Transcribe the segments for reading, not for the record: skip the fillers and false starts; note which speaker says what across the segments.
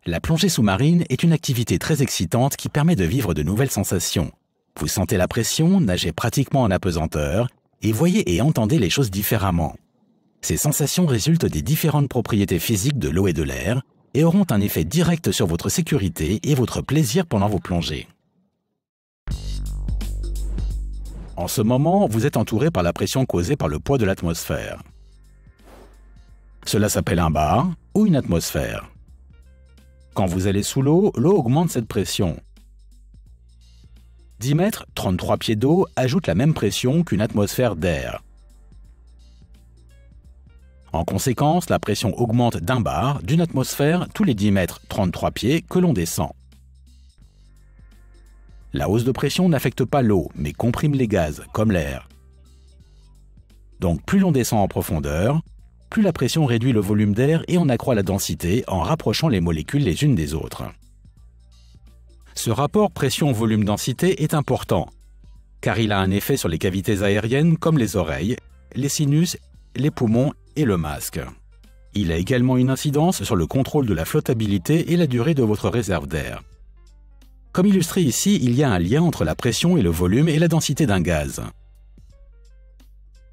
Speaker 1: La plongée sous-marine est une activité très excitante qui permet de vivre de nouvelles sensations. Vous sentez la pression, nagez pratiquement en apesanteur et voyez et entendez les choses différemment. Ces sensations résultent des différentes propriétés physiques de l'eau et de l'air et auront un effet direct sur votre sécurité et votre plaisir pendant vos plongées. En ce moment, vous êtes entouré par la pression causée par le poids de l'atmosphère. Cela s'appelle un bar ou une atmosphère. Quand vous allez sous l'eau, l'eau augmente cette pression. 10 mètres, 33 pieds d'eau ajoutent la même pression qu'une atmosphère d'air. En conséquence, la pression augmente d'un bar, d'une atmosphère, tous les 10 mètres, 33 pieds que l'on descend. La hausse de pression n'affecte pas l'eau, mais comprime les gaz, comme l'air. Donc plus l'on descend en profondeur, plus la pression réduit le volume d'air et on accroît la densité en rapprochant les molécules les unes des autres. Ce rapport pression-volume-densité est important, car il a un effet sur les cavités aériennes comme les oreilles, les sinus, les poumons et le masque. Il a également une incidence sur le contrôle de la flottabilité et la durée de votre réserve d'air. Comme illustré ici, il y a un lien entre la pression et le volume et la densité d'un gaz.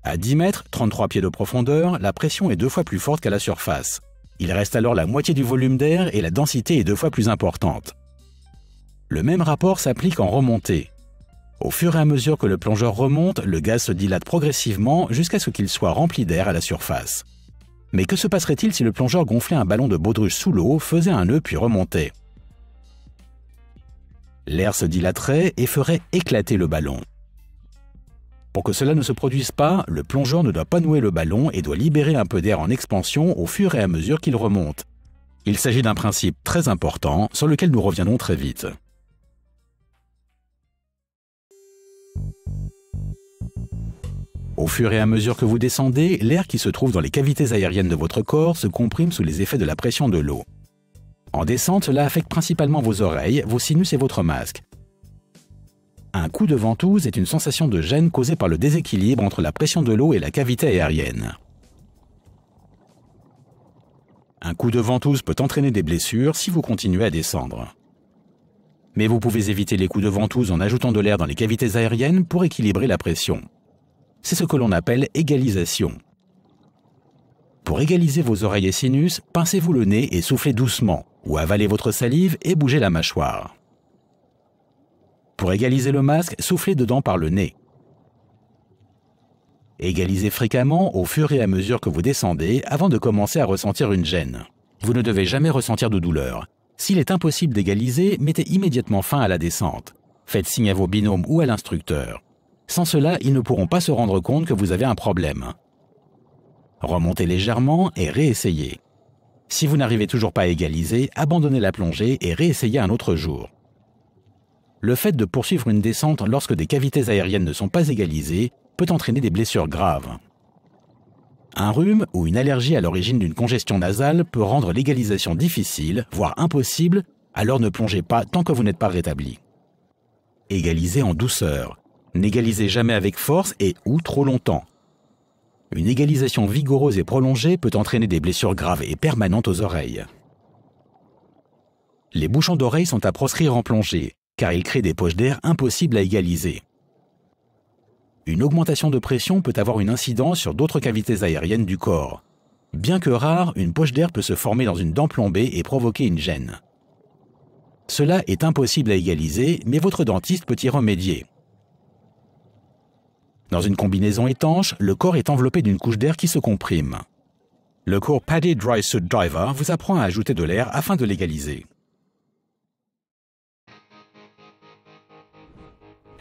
Speaker 1: À 10 mètres, 33 pieds de profondeur, la pression est 2 fois plus forte qu'à la surface. Il reste alors la moitié du volume d'air et la densité est 2 fois plus importante. Le même rapport s'applique en remontée. Au fur et à mesure que le plongeur remonte, le gaz se dilate progressivement jusqu'à ce qu'il soit rempli d'air à la surface. Mais que se passerait-il si le plongeur gonflait un ballon de baudruche sous l'eau, faisait un nœud puis remontait? L'air se dilaterait et ferait éclater le ballon. Pour que cela ne se produise pas, le plongeur ne doit pas nouer le ballon et doit libérer un peu d'air en expansion au fur et à mesure qu'il remonte. Il s'agit d'un principe très important sur lequel nous reviendrons très vite. Au fur et à mesure que vous descendez, l'air qui se trouve dans les cavités aériennes de votre corps se comprime sous les effets de la pression de l'eau. En descente, cela affecte principalement vos oreilles, vos sinus et votre masque. Un coup de ventouse est une sensation de gêne causée par le déséquilibre entre la pression de l'eau et la cavité aérienne. Un coup de ventouse peut entraîner des blessures si vous continuez à descendre. Mais vous pouvez éviter les coups de ventouse en ajoutant de l'air dans les cavités aériennes pour équilibrer la pression. C'est ce que l'on appelle égalisation. Pour égaliser vos oreilles et sinus, pincez-vous le nez et soufflez doucement, ou avalez votre salive et bougez la mâchoire. Pour égaliser le masque, soufflez dedans par le nez. Égalisez fréquemment au fur et à mesure que vous descendez avant de commencer à ressentir une gêne. Vous ne devez jamais ressentir de douleur. S'il est impossible d'égaliser, mettez immédiatement fin à la descente. Faites signe à vos binômes ou à l'instructeur. Sans cela, ils ne pourront pas se rendre compte que vous avez un problème. Remontez légèrement et réessayez. Si vous n'arrivez toujours pas à égaliser, abandonnez la plongée et réessayez un autre jour. Le fait de poursuivre une descente lorsque des cavités aériennes ne sont pas égalisées peut entraîner des blessures graves. Un rhume ou une allergie à l'origine d'une congestion nasale peut rendre l'égalisation difficile, voire impossible, alors ne plongez pas tant que vous n'êtes pas rétabli. Égalisez en douceur. N'égalisez jamais avec force et ou trop longtemps. Une égalisation vigoureuse et prolongée peut entraîner des blessures graves et permanentes aux oreilles. Les bouchons d'oreilles sont à proscrire en plongée, car ils créent des poches d'air impossibles à égaliser. Une augmentation de pression peut avoir une incidence sur d'autres cavités aériennes du corps. Bien que rare, une poche d'air peut se former dans une dent plombée et provoquer une gêne. Cela est impossible à égaliser, mais votre dentiste peut y remédier. Dans une combinaison étanche, le corps est enveloppé d'une couche d'air qui se comprime. Le cours Paddy Dry Suit Diver vous apprend à ajouter de l'air afin de l'égaliser.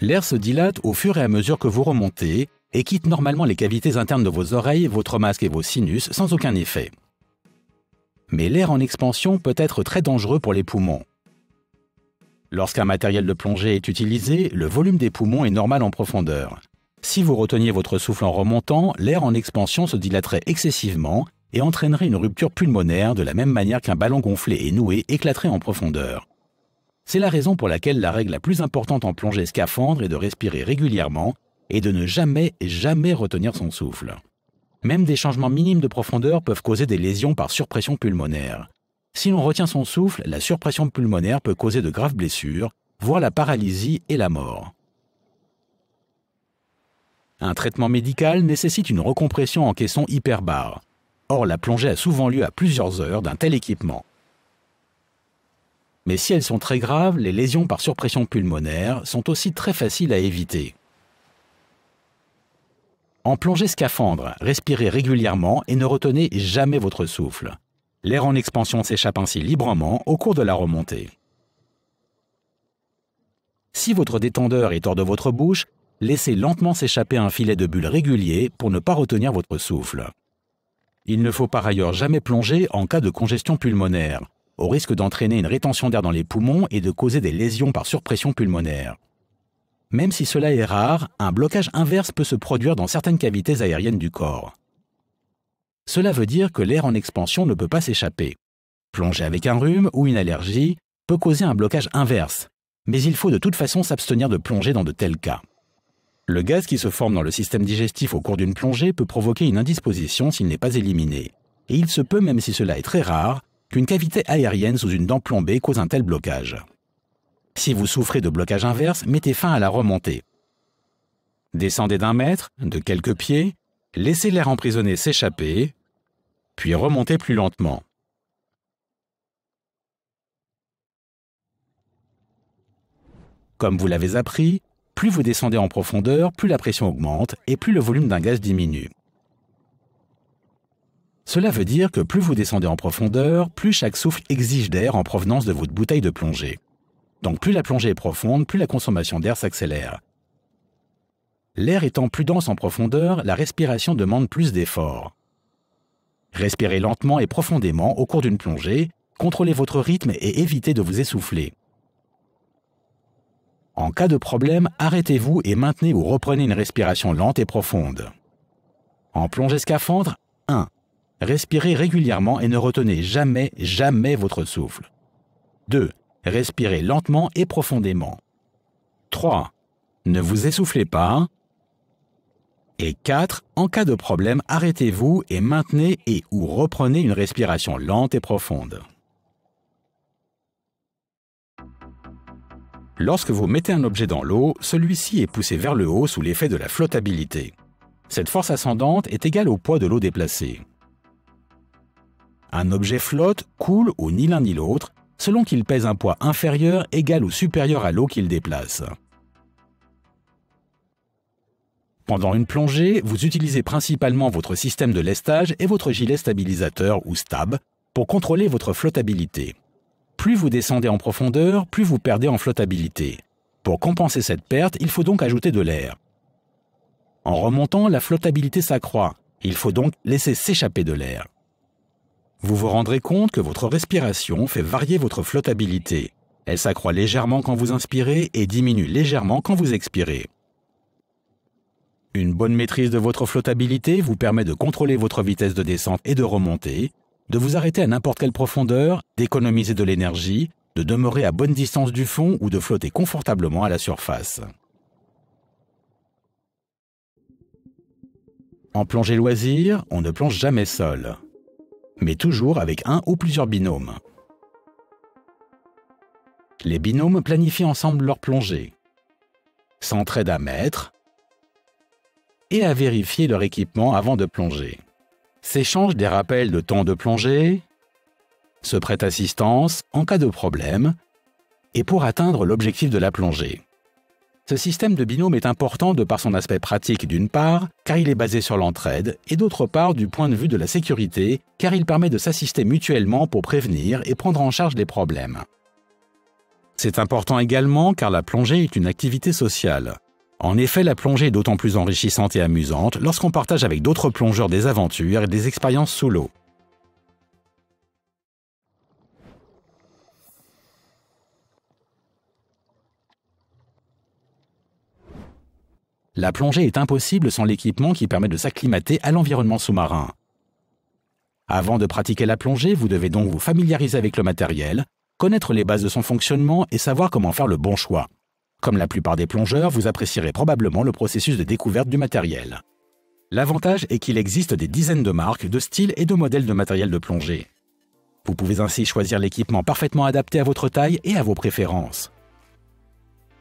Speaker 1: L'air se dilate au fur et à mesure que vous remontez et quitte normalement les cavités internes de vos oreilles, votre masque et vos sinus sans aucun effet. Mais l'air en expansion peut être très dangereux pour les poumons. Lorsqu'un matériel de plongée est utilisé, le volume des poumons est normal en profondeur. Si vous reteniez votre souffle en remontant, l'air en expansion se dilaterait excessivement et entraînerait une rupture pulmonaire de la même manière qu'un ballon gonflé et noué éclaterait en profondeur. C'est la raison pour laquelle la règle la plus importante en plongée scaphandre est de respirer régulièrement et de ne jamais retenir son souffle. Même des changements minimes de profondeur peuvent causer des lésions par surpression pulmonaire. Si l'on retient son souffle, la surpression pulmonaire peut causer de graves blessures, voire la paralysie et la mort. Un traitement médical nécessite une recompression en caisson hyperbare. Or, la plongée a souvent lieu à plusieurs heures d'un tel équipement. Mais si elles sont très graves, les lésions par surpression pulmonaire sont aussi très faciles à éviter. En plongée scaphandre, respirez régulièrement et ne retenez jamais votre souffle. L'air en expansion s'échappe ainsi librement au cours de la remontée. Si votre détendeur est hors de votre bouche, laissez lentement s'échapper un filet de bulles régulier pour ne pas retenir votre souffle. Il ne faut par ailleurs jamais plonger en cas de congestion pulmonaire, au risque d'entraîner une rétention d'air dans les poumons et de causer des lésions par surpression pulmonaire. Même si cela est rare, un blocage inverse peut se produire dans certaines cavités aériennes du corps. Cela veut dire que l'air en expansion ne peut pas s'échapper. Plonger avec un rhume ou une allergie peut causer un blocage inverse, mais il faut de toute façon s'abstenir de plonger dans de tels cas. Le gaz qui se forme dans le système digestif au cours d'une plongée peut provoquer une indisposition s'il n'est pas éliminé. Et il se peut, même si cela est très rare, qu'une cavité aérienne sous une dent plombée cause un tel blocage. Si vous souffrez de blocage inverse, mettez fin à la remontée. Descendez d'1 mètre, de quelques pieds, laissez l'air emprisonné s'échapper, puis remontez plus lentement. Comme vous l'avez appris, plus vous descendez en profondeur, plus la pression augmente et plus le volume d'un gaz diminue. Cela veut dire que plus vous descendez en profondeur, plus chaque souffle exige d'air en provenance de votre bouteille de plongée. Donc plus la plongée est profonde, plus la consommation d'air s'accélère. L'air étant plus dense en profondeur, la respiration demande plus d'efforts. Respirez lentement et profondément au cours d'une plongée, contrôlez votre rythme et évitez de vous essouffler. En cas de problème, arrêtez-vous et maintenez ou reprenez une respiration lente et profonde. En plongée scaphandre, 1. Respirez régulièrement et ne retenez jamais votre souffle. 2. Respirez lentement et profondément. 3. Ne vous essoufflez pas. Et 4. En cas de problème, arrêtez-vous et maintenez et ou reprenez une respiration lente et profonde. Lorsque vous mettez un objet dans l'eau, celui-ci est poussé vers le haut sous l'effet de la flottabilité. Cette force ascendante est égale au poids de l'eau déplacée. Un objet flotte, coule ou ni l'un ni l'autre, selon qu'il pèse un poids inférieur, égal ou supérieur à l'eau qu'il déplace. Pendant une plongée, vous utilisez principalement votre système de lestage et votre gilet stabilisateur ou STAB pour contrôler votre flottabilité. Plus vous descendez en profondeur, plus vous perdez en flottabilité. Pour compenser cette perte, il faut donc ajouter de l'air. En remontant, la flottabilité s'accroît. Il faut donc laisser s'échapper de l'air. Vous vous rendrez compte que votre respiration fait varier votre flottabilité. Elle s'accroît légèrement quand vous inspirez et diminue légèrement quand vous expirez. Une bonne maîtrise de votre flottabilité vous permet de contrôler votre vitesse de descente et de remontée, de vous arrêter à n'importe quelle profondeur, d'économiser de l'énergie, de demeurer à bonne distance du fond ou de flotter confortablement à la surface. En plongée loisir, on ne plonge jamais seul, mais toujours avec un ou plusieurs binômes. Les binômes planifient ensemble leur plongée, s'entraident à mettre et à vérifier leur équipement avant de plonger. S'échangent des rappels de temps de plongée, se prêtent assistance en cas de problème et pour atteindre l'objectif de la plongée. Ce système de binôme est important de par son aspect pratique d'une part, car il est basé sur l'entraide, et d'autre part du point de vue de la sécurité, car il permet de s'assister mutuellement pour prévenir et prendre en charge les problèmes. C'est important également car la plongée est une activité sociale. En effet, la plongée est d'autant plus enrichissante et amusante lorsqu'on partage avec d'autres plongeurs des aventures et des expériences sous l'eau. La plongée est impossible sans l'équipement qui permet de s'acclimater à l'environnement sous-marin. Avant de pratiquer la plongée, vous devez donc vous familiariser avec le matériel, connaître les bases de son fonctionnement et savoir comment faire le bon choix. Comme la plupart des plongeurs, vous apprécierez probablement le processus de découverte du matériel. L'avantage est qu'il existe des dizaines de marques, de styles et de modèles de matériel de plongée. Vous pouvez ainsi choisir l'équipement parfaitement adapté à votre taille et à vos préférences.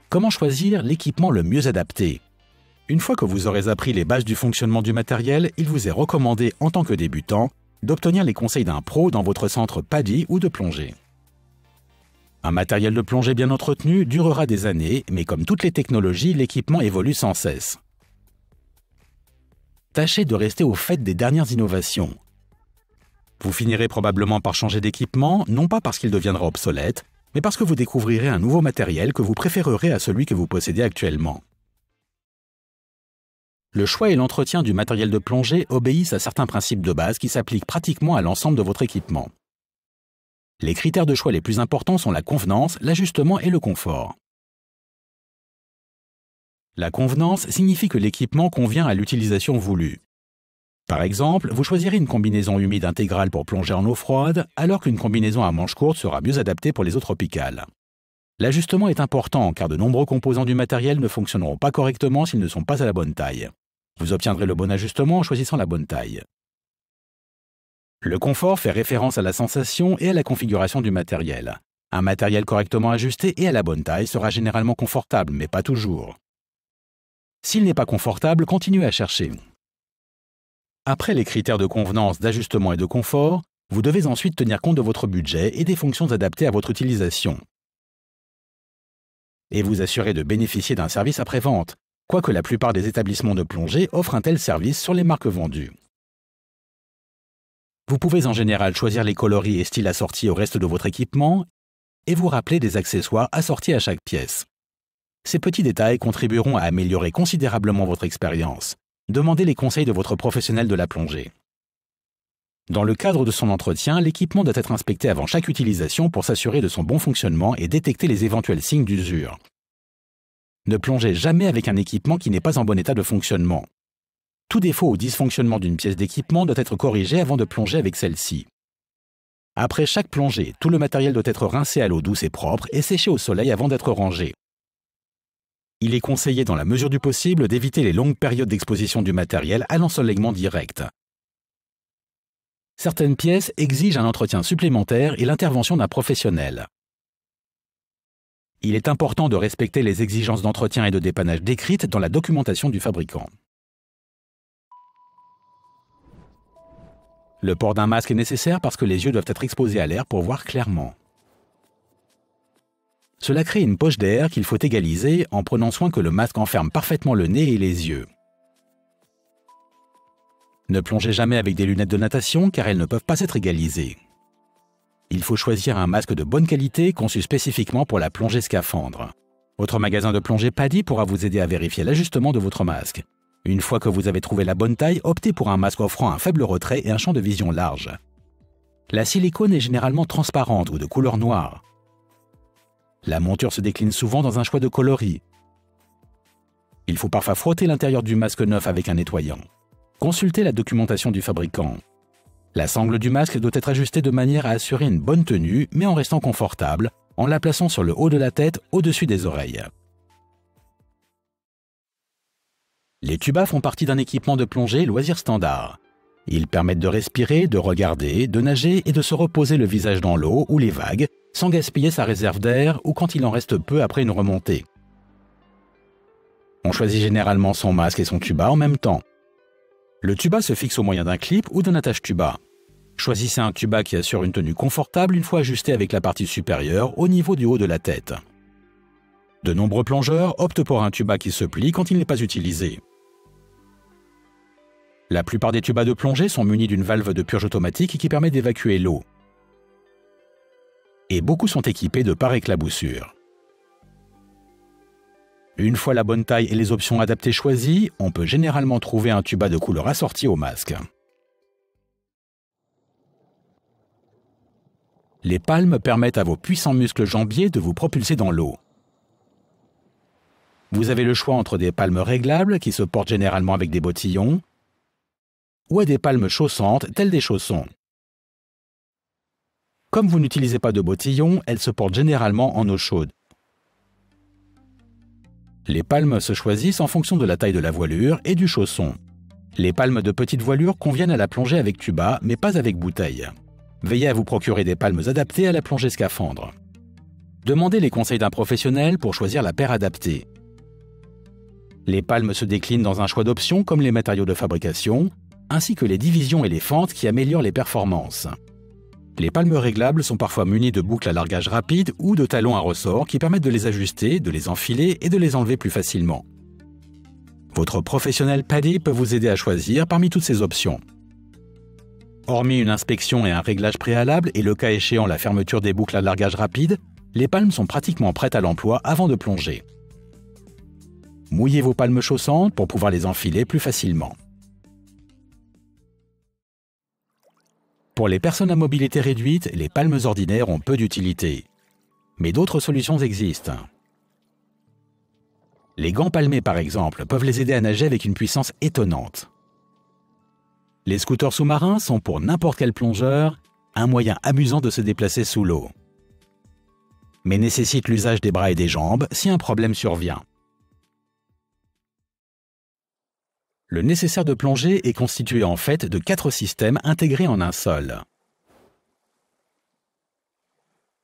Speaker 1: Comment choisir l'équipement le mieux adapté? Une fois que vous aurez appris les bases du fonctionnement du matériel, il vous est recommandé, en tant que débutant, d'obtenir les conseils d'un pro dans votre centre PADI ou de plongée. Un matériel de plongée bien entretenu durera des années, mais comme toutes les technologies, l'équipement évolue sans cesse. Tâchez de rester au fait des dernières innovations. Vous finirez probablement par changer d'équipement, non pas parce qu'il deviendra obsolète, mais parce que vous découvrirez un nouveau matériel que vous préférerez à celui que vous possédez actuellement. Le choix et l'entretien du matériel de plongée obéissent à certains principes de base qui s'appliquent pratiquement à l'ensemble de votre équipement. Les critères de choix les plus importants sont la convenance, l'ajustement et le confort. La convenance signifie que l'équipement convient à l'utilisation voulue. Par exemple, vous choisirez une combinaison humide intégrale pour plonger en eau froide, alors qu'une combinaison à manches courtes sera mieux adaptée pour les eaux tropicales. L'ajustement est important car de nombreux composants du matériel ne fonctionneront pas correctement s'ils ne sont pas à la bonne taille. Vous obtiendrez le bon ajustement en choisissant la bonne taille. Le confort fait référence à la sensation et à la configuration du matériel. Un matériel correctement ajusté et à la bonne taille sera généralement confortable, mais pas toujours. S'il n'est pas confortable, continuez à chercher. Après les critères de convenance, d'ajustement et de confort, vous devez ensuite tenir compte de votre budget et des fonctions adaptées à votre utilisation. Et vous assurer de bénéficier d'un service après-vente, quoique la plupart des établissements de plongée offrent un tel service sur les marques vendues. Vous pouvez en général choisir les coloris et styles assortis au reste de votre équipement et vous rappeler des accessoires assortis à chaque pièce. Ces petits détails contribueront à améliorer considérablement votre expérience. Demandez les conseils de votre professionnel de la plongée. Dans le cadre de son entretien, l'équipement doit être inspecté avant chaque utilisation pour s'assurer de son bon fonctionnement et détecter les éventuels signes d'usure. Ne plongez jamais avec un équipement qui n'est pas en bon état de fonctionnement. Tout défaut ou dysfonctionnement d'une pièce d'équipement doit être corrigé avant de plonger avec celle-ci. Après chaque plongée, tout le matériel doit être rincé à l'eau douce et propre et séché au soleil avant d'être rangé. Il est conseillé dans la mesure du possible d'éviter les longues périodes d'exposition du matériel à l'ensoleillement direct. Certaines pièces exigent un entretien supplémentaire et l'intervention d'un professionnel. Il est important de respecter les exigences d'entretien et de dépannage décrites dans la documentation du fabricant. Le port d'un masque est nécessaire parce que les yeux doivent être exposés à l'air pour voir clairement. Cela crée une poche d'air qu'il faut égaliser en prenant soin que le masque enferme parfaitement le nez et les yeux. Ne plongez jamais avec des lunettes de natation car elles ne peuvent pas être égalisées. Il faut choisir un masque de bonne qualité conçu spécifiquement pour la plongée scaphandre. Votre magasin de plongée PADI pourra vous aider à vérifier l'ajustement de votre masque. Une fois que vous avez trouvé la bonne taille, optez pour un masque offrant un faible retrait et un champ de vision large. La silicone est généralement transparente ou de couleur noire. La monture se décline souvent dans un choix de coloris. Il faut parfois frotter l'intérieur du masque neuf avec un nettoyant. Consultez la documentation du fabricant. La sangle du masque doit être ajustée de manière à assurer une bonne tenue, mais en restant confortable, en la plaçant sur le haut de la tête, au-dessus des oreilles. Les tubas font partie d'un équipement de plongée loisir standard. Ils permettent de respirer, de regarder, de nager et de se reposer le visage dans l'eau ou les vagues, sans gaspiller sa réserve d'air ou quand il en reste peu après une remontée. On choisit généralement son masque et son tuba en même temps. Le tuba se fixe au moyen d'un clip ou d'un attache-tuba. Choisissez un tuba qui assure une tenue confortable une fois ajusté avec la partie supérieure au niveau du haut de la tête. De nombreux plongeurs optent pour un tuba qui se plie quand il n'est pas utilisé. La plupart des tubas de plongée sont munis d'une valve de purge automatique qui permet d'évacuer l'eau. Et beaucoup sont équipés de pare-éclaboussures. Une fois la bonne taille et les options adaptées choisies, on peut généralement trouver un tuba de couleur assorti au masque. Les palmes permettent à vos puissants muscles jambiers de vous propulser dans l'eau. Vous avez le choix entre des palmes réglables qui se portent généralement avec des bottillons ou à des palmes chaussantes telles des chaussons. Comme vous n'utilisez pas de bottillons, elles se portent généralement en eau chaude. Les palmes se choisissent en fonction de la taille de la voilure et du chausson. Les palmes de petite voilure conviennent à la plongée avec tuba, mais pas avec bouteille. Veillez à vous procurer des palmes adaptées à la plongée scaphandre. Demandez les conseils d'un professionnel pour choisir la paire adaptée. Les palmes se déclinent dans un choix d'options comme les matériaux de fabrication, ainsi que les divisions et les fentes qui améliorent les performances. Les palmes réglables sont parfois munies de boucles à largage rapide ou de talons à ressort qui permettent de les ajuster, de les enfiler et de les enlever plus facilement. Votre professionnel PADI peut vous aider à choisir parmi toutes ces options. Hormis une inspection et un réglage préalable et le cas échéant la fermeture des boucles à largage rapide, les palmes sont pratiquement prêtes à l'emploi avant de plonger. Mouillez vos palmes chaussantes pour pouvoir les enfiler plus facilement. Pour les personnes à mobilité réduite, les palmes ordinaires ont peu d'utilité. Mais d'autres solutions existent. Les gants palmés, par exemple, peuvent les aider à nager avec une puissance étonnante. Les scooters sous-marins sont pour n'importe quel plongeur un moyen amusant de se déplacer sous l'eau. Mais nécessitent l'usage des bras et des jambes si un problème survient. Le nécessaire de plongée est constitué en fait de 4 systèmes intégrés en un seul.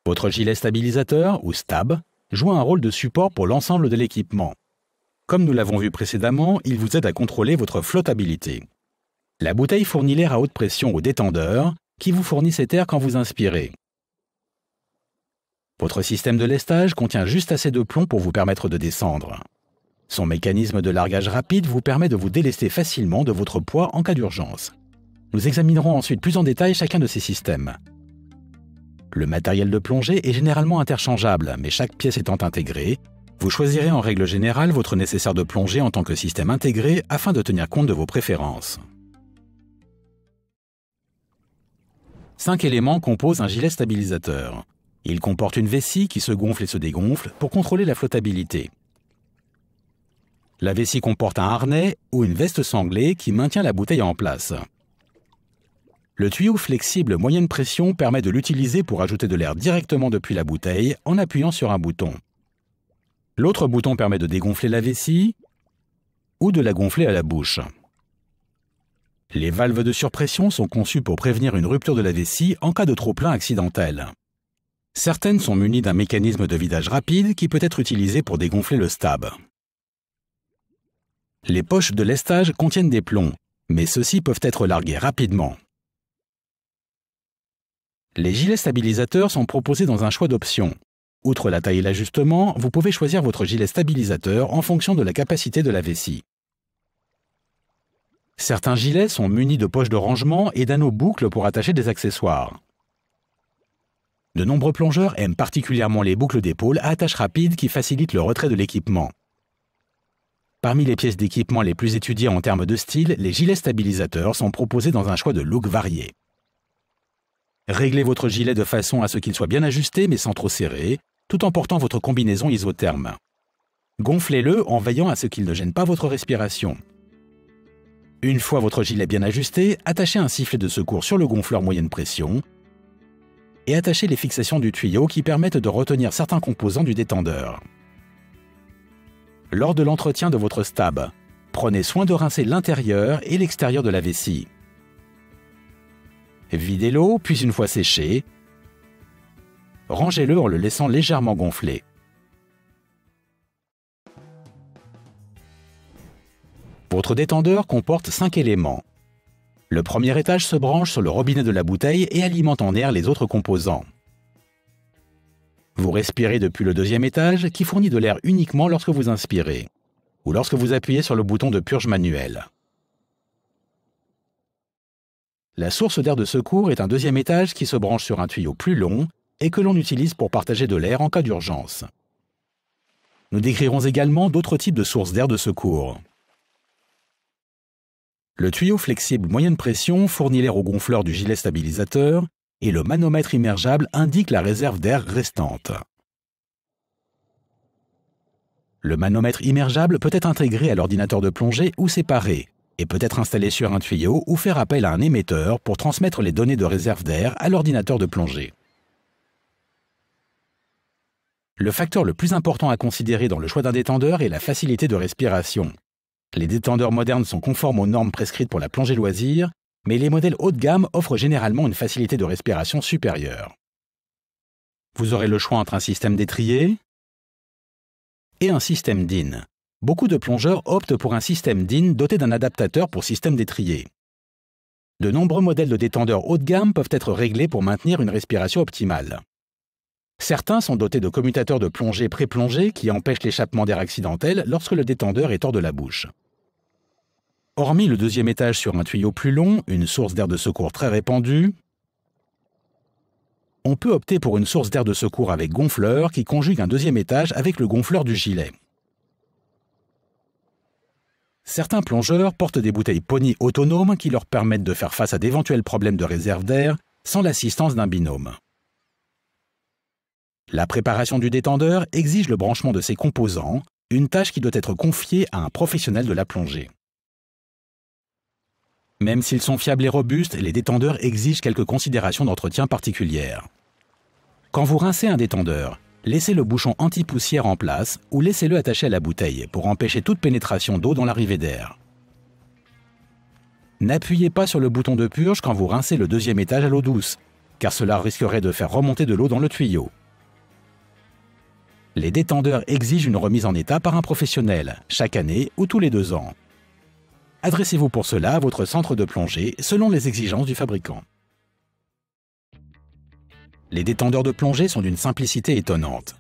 Speaker 1: Votre gilet stabilisateur, ou STAB, joue un rôle de support pour l'ensemble de l'équipement. Comme nous l'avons vu précédemment, il vous aide à contrôler votre flottabilité. La bouteille fournit l'air à haute pression au détendeur, qui vous fournit cet air quand vous inspirez. Votre système de lestage contient juste assez de plomb pour vous permettre de descendre. Son mécanisme de largage rapide vous permet de vous délester facilement de votre poids en cas d'urgence. Nous examinerons ensuite plus en détail chacun de ces systèmes. Le matériel de plongée est généralement interchangeable, mais chaque pièce étant intégrée, vous choisirez en règle générale votre nécessaire de plongée en tant que système intégré afin de tenir compte de vos préférences. 5 éléments composent un gilet stabilisateur. Il comporte une vessie qui se gonfle et se dégonfle pour contrôler la flottabilité. La vessie comporte un harnais ou une veste sanglée qui maintient la bouteille en place. Le tuyau flexible moyenne pression permet de l'utiliser pour ajouter de l'air directement depuis la bouteille en appuyant sur un bouton. L'autre bouton permet de dégonfler la vessie ou de la gonfler à la bouche. Les valves de surpression sont conçues pour prévenir une rupture de la vessie en cas de trop-plein accidentel. Certaines sont munies d'un mécanisme de vidage rapide qui peut être utilisé pour dégonfler le STAB. Les poches de lestage contiennent des plombs, mais ceux-ci peuvent être largués rapidement. Les gilets stabilisateurs sont proposés dans un choix d'options. Outre la taille et l'ajustement, vous pouvez choisir votre gilet stabilisateur en fonction de la capacité de la vessie. Certains gilets sont munis de poches de rangement et d'anneaux boucles pour attacher des accessoires. De nombreux plongeurs aiment particulièrement les boucles d'épaule à attache rapide qui facilitent le retrait de l'équipement. Parmi les pièces d'équipement les plus étudiées en termes de style, les gilets stabilisateurs sont proposés dans un choix de look varié. Réglez votre gilet de façon à ce qu'il soit bien ajusté mais sans trop serré, tout en portant votre combinaison isotherme. Gonflez-le en veillant à ce qu'il ne gêne pas votre respiration. Une fois votre gilet bien ajusté, attachez un sifflet de secours sur le gonfleur moyenne pression et attachez les fixations du tuyau qui permettent de retenir certains composants du détendeur. Lors de l'entretien de votre STAB, prenez soin de rincer l'intérieur et l'extérieur de la vessie. Videz l'eau, puis une fois séché, rangez-le en le laissant légèrement gonfler. Votre détendeur comporte 5 éléments. Le premier étage se branche sur le robinet de la bouteille et alimente en air les autres composants. Vous respirez depuis le deuxième étage qui fournit de l'air uniquement lorsque vous inspirez ou lorsque vous appuyez sur le bouton de purge manuel. La source d'air de secours est un deuxième étage qui se branche sur un tuyau plus long et que l'on utilise pour partager de l'air en cas d'urgence. Nous décrirons également d'autres types de sources d'air de secours. Le tuyau flexible moyenne pression fournit l'air au gonfleur du gilet stabilisateur et le manomètre immergeable indique la réserve d'air restante. Le manomètre immergeable peut être intégré à l'ordinateur de plongée ou séparé et peut être installé sur un tuyau ou faire appel à un émetteur pour transmettre les données de réserve d'air à l'ordinateur de plongée. Le facteur le plus important à considérer dans le choix d'un détendeur est la facilité de respiration. Les détendeurs modernes sont conformes aux normes prescrites pour la plongée loisir, mais les modèles haut de gamme offrent généralement une facilité de respiration supérieure. Vous aurez le choix entre un système d'étrier et un système DIN. Beaucoup de plongeurs optent pour un système DIN doté d'un adaptateur pour système d'étrier. De nombreux modèles de détendeurs haut de gamme peuvent être réglés pour maintenir une respiration optimale. Certains sont dotés de commutateurs de plongée pré-plongée qui empêchent l'échappement d'air accidentel lorsque le détendeur est hors de la bouche. Hormis le deuxième étage sur un tuyau plus long, une source d'air de secours très répandue, on peut opter pour une source d'air de secours avec gonfleur qui conjugue un deuxième étage avec le gonfleur du gilet. Certains plongeurs portent des bouteilles Pony autonomes qui leur permettent de faire face à d'éventuels problèmes de réserve d'air sans l'assistance d'un binôme. La préparation du détendeur exige le branchement de ses composants, une tâche qui doit être confiée à un professionnel de la plongée. Même s'ils sont fiables et robustes, les détendeurs exigent quelques considérations d'entretien particulières. Quand vous rincez un détendeur, laissez le bouchon anti-poussière en place ou laissez-le attaché à la bouteille pour empêcher toute pénétration d'eau dans l'arrivée d'air. N'appuyez pas sur le bouton de purge quand vous rincez le deuxième étage à l'eau douce, car cela risquerait de faire remonter de l'eau dans le tuyau. Les détendeurs exigent une remise en état par un professionnel, chaque année ou tous les 2 ans. Adressez-vous pour cela à votre centre de plongée selon les exigences du fabricant. Les détendeurs de plongée sont d'une simplicité étonnante.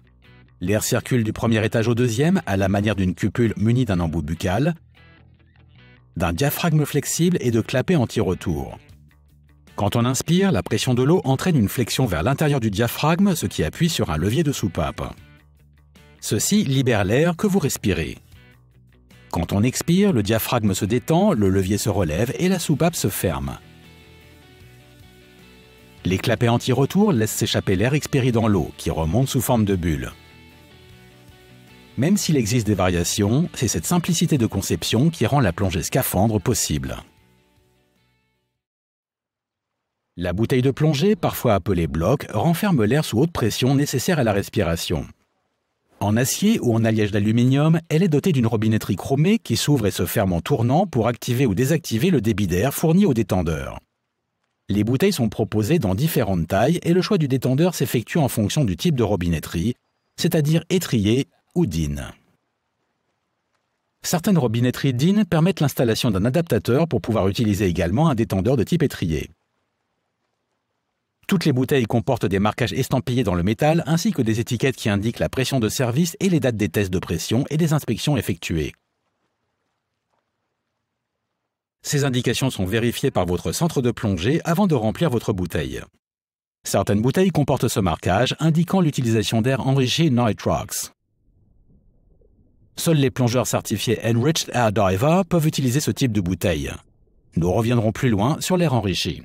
Speaker 1: L'air circule du premier étage au deuxième à la manière d'une cupule munie d'un embout buccal, d'un diaphragme flexible et de clapets anti-retour. Quand on inspire, la pression de l'eau entraîne une flexion vers l'intérieur du diaphragme, ce qui appuie sur un levier de soupape. Ceci libère l'air que vous respirez. Quand on expire, le diaphragme se détend, le levier se relève et la soupape se ferme. Les clapets anti-retour laissent s'échapper l'air expiré dans l'eau, qui remonte sous forme de bulle. Même s'il existe des variations, c'est cette simplicité de conception qui rend la plongée scaphandre possible. La bouteille de plongée, parfois appelée bloc, renferme l'air sous haute pression nécessaire à la respiration. En acier ou en alliage d'aluminium, elle est dotée d'une robinetterie chromée qui s'ouvre et se ferme en tournant pour activer ou désactiver le débit d'air fourni au détendeur. Les bouteilles sont proposées dans différentes tailles et le choix du détendeur s'effectue en fonction du type de robinetterie, c'est-à-dire étrier ou DIN. Certaines robinetteries DIN permettent l'installation d'un adaptateur pour pouvoir utiliser également un détendeur de type étrier. Toutes les bouteilles comportent des marquages estampillés dans le métal ainsi que des étiquettes qui indiquent la pression de service et les dates des tests de pression et des inspections effectuées. Ces indications sont vérifiées par votre centre de plongée avant de remplir votre bouteille. Certaines bouteilles comportent ce marquage indiquant l'utilisation d'air enrichi Nitrox. Seuls les plongeurs certifiés Enriched Air Diver peuvent utiliser ce type de bouteille. Nous reviendrons plus loin sur l'air enrichi.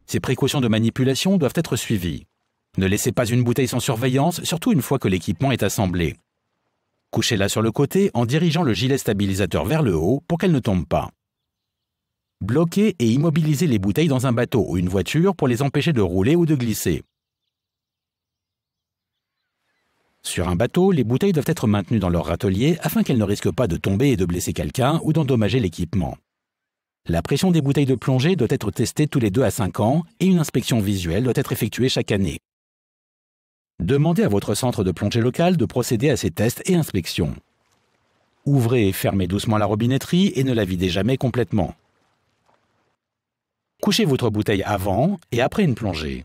Speaker 1: Ces précautions de manipulation doivent être suivies. Ne laissez pas une bouteille sans surveillance, surtout une fois que l'équipement est assemblé. Couchez-la sur le côté en dirigeant le gilet stabilisateur vers le haut pour qu'elle ne tombe pas. Bloquez et immobilisez les bouteilles dans un bateau ou une voiture pour les empêcher de rouler ou de glisser. Sur un bateau, les bouteilles doivent être maintenues dans leur râtelier afin qu'elles ne risquent pas de tomber et de blesser quelqu'un ou d'endommager l'équipement. La pression des bouteilles de plongée doit être testée tous les 2 à 5 ans et une inspection visuelle doit être effectuée chaque année. Demandez à votre centre de plongée local de procéder à ces tests et inspections. Ouvrez et fermez doucement la robinetterie et ne la videz jamais complètement. Couchez votre bouteille avant et après une plongée.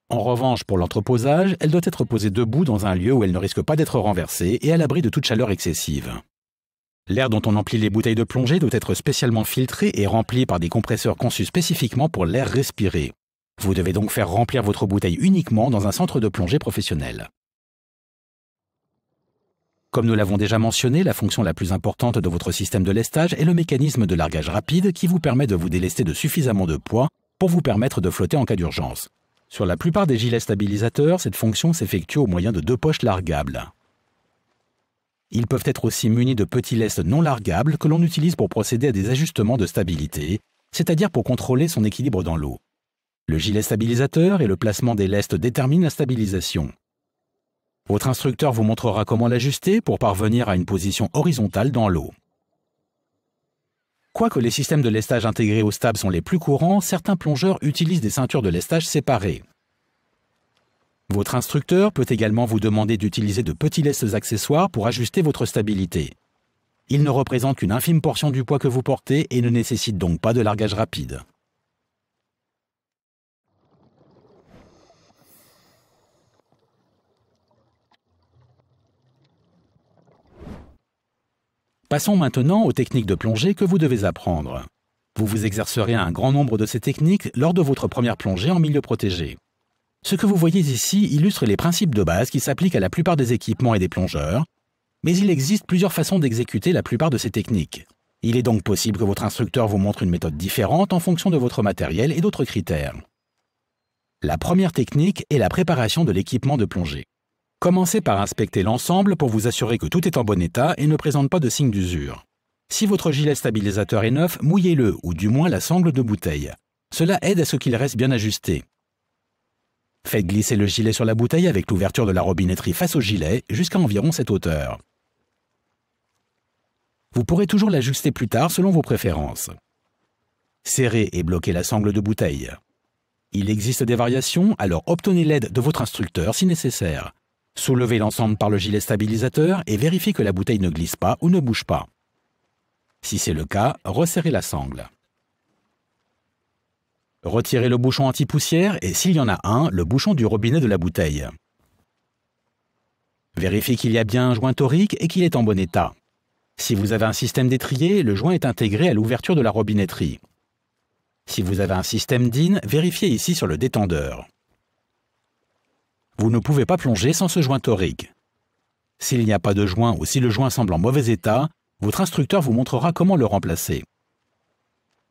Speaker 1: En revanche, pour l'entreposage, elle doit être posée debout dans un lieu où elle ne risque pas d'être renversée et à l'abri de toute chaleur excessive. L'air dont on emplit les bouteilles de plongée doit être spécialement filtré et rempli par des compresseurs conçus spécifiquement pour l'air respiré. Vous devez donc faire remplir votre bouteille uniquement dans un centre de plongée professionnel. Comme nous l'avons déjà mentionné, la fonction la plus importante de votre système de lestage est le mécanisme de largage rapide qui vous permet de vous délester de suffisamment de poids pour vous permettre de flotter en cas d'urgence. Sur la plupart des gilets stabilisateurs, cette fonction s'effectue au moyen de 2 poches largables. Ils peuvent être aussi munis de petits lestes non largables que l'on utilise pour procéder à des ajustements de stabilité, c'est-à-dire pour contrôler son équilibre dans l'eau. Le gilet stabilisateur et le placement des lestes déterminent la stabilisation. Votre instructeur vous montrera comment l'ajuster pour parvenir à une position horizontale dans l'eau. Quoique les systèmes de lestage intégrés au stable sont les plus courants, certains plongeurs utilisent des ceintures de lestage séparées. Votre instructeur peut également vous demander d'utiliser de petits lestes accessoires pour ajuster votre stabilité. Ils ne représentent qu'une infime portion du poids que vous portez et ne nécessitent donc pas de largage rapide. Passons maintenant aux techniques de plongée que vous devez apprendre. Vous vous exercerez à un grand nombre de ces techniques lors de votre première plongée en milieu protégé. Ce que vous voyez ici illustre les principes de base qui s'appliquent à la plupart des équipements et des plongeurs, mais il existe plusieurs façons d'exécuter la plupart de ces techniques. Il est donc possible que votre instructeur vous montre une méthode différente en fonction de votre matériel et d'autres critères. La première technique est la préparation de l'équipement de plongée. Commencez par inspecter l'ensemble pour vous assurer que tout est en bon état et ne présente pas de signes d'usure. Si votre gilet stabilisateur est neuf, mouillez-le ou du moins la sangle de bouteille. Cela aide à ce qu'il reste bien ajusté. Faites glisser le gilet sur la bouteille avec l'ouverture de la robinetterie face au gilet jusqu'à environ cette hauteur. Vous pourrez toujours l'ajuster plus tard selon vos préférences. Serrez et bloquez la sangle de bouteille. Il existe des variations, alors obtenez l'aide de votre instructeur si nécessaire. Soulevez l'ensemble par le gilet stabilisateur et vérifiez que la bouteille ne glisse pas ou ne bouge pas. Si c'est le cas, resserrez la sangle. Retirez le bouchon anti-poussière et, s'il y en a un, le bouchon du robinet de la bouteille. Vérifiez qu'il y a bien un joint torique et qu'il est en bon état. Si vous avez un système d'étrier, le joint est intégré à l'ouverture de la robinetterie. Si vous avez un système DIN, vérifiez ici sur le détendeur. Vous ne pouvez pas plonger sans ce joint torique. S'il n'y a pas de joint ou si le joint semble en mauvais état, votre instructeur vous montrera comment le remplacer.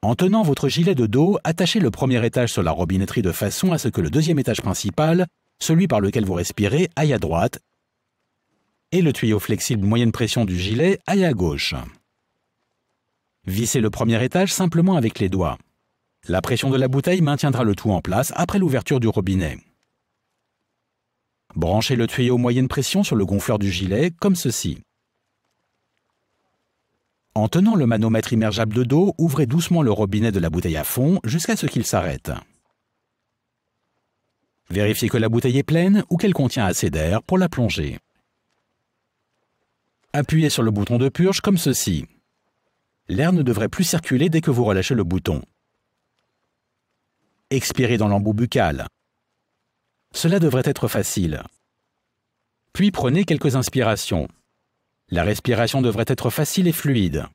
Speaker 1: En tenant votre gilet de dos, attachez le premier étage sur la robinetterie de façon à ce que le deuxième étage principal, celui par lequel vous respirez, aille à droite et le tuyau flexible moyenne pression du gilet aille à gauche. Vissez le premier étage simplement avec les doigts. La pression de la bouteille maintiendra le tout en place après l'ouverture du robinet. Branchez le tuyau moyenne pression sur le gonfleur du gilet, comme ceci. En tenant le manomètre immergeable de dos, ouvrez doucement le robinet de la bouteille à fond jusqu'à ce qu'il s'arrête. Vérifiez que la bouteille est pleine ou qu'elle contient assez d'air pour la plonger. Appuyez sur le bouton de purge comme ceci. L'air ne devrait plus circuler dès que vous relâchez le bouton. Expirez dans l'embout buccal. Cela devrait être facile. Puis prenez quelques inspirations. La respiration devrait être facile et fluide.